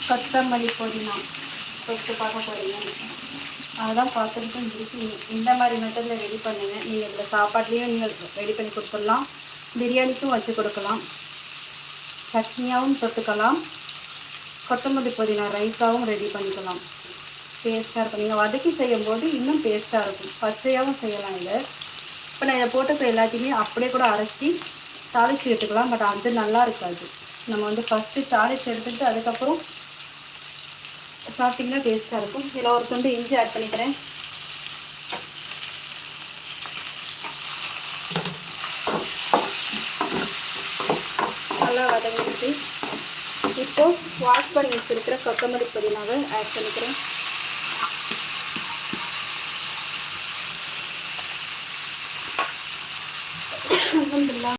கொத்தமல்லி புதினா தொட்டு பார்க்க போகிறீங்க. அதெல்லாம் பார்த்துக்கிட்டு இருந்துச்சு. இந்த மாதிரி மெத்தடில் ரெடி பண்ணுங்கள். நீங்கள் இதில் சாப்பாட்லேயும் நீங்கள் ரெடி பண்ணி கொடுத்துடலாம், பிரியாணிக்கும் வச்சு கொடுக்கலாம், சட்னியாகவும் தொட்டுக்கலாம், கொத்தமல்லி புதினா ரைஸாகவும் ரெடி பண்ணிக்கலாம். டேஸ்ட்டாக இருக்கும். நீங்கள் வதக்கி செய்யும்போது இன்னும் டேஸ்ட்டாக இருக்கும். பச்சையாகவும் செய்யலாம் இதை. இப்போ நான் இதை போட்டு இப்போ எல்லாத்தையுமே அப்படியே கூட அரைச்சி தாளித்து எடுத்துக்கலாம். பட் அது நல்லா இருக்காது. நம்ம ஃபஸ்ட்டு தாளித்து எடுத்துகிட்டு அதுக்கப்புறம் சாப்பிட்டிங்கன்னா டேஸ்ட்டாக இருக்கும். இதில் ஒரு துண்டு இஞ்சி ஆட் பண்ணிக்கிறேன். நல்லா வதங்கிட்டு இப்போது வாஷ் பண்ணி வச்சுருக்கிற கொத்தமல்லி புதினாவை ஆட் பண்ணிக்கிறேன்.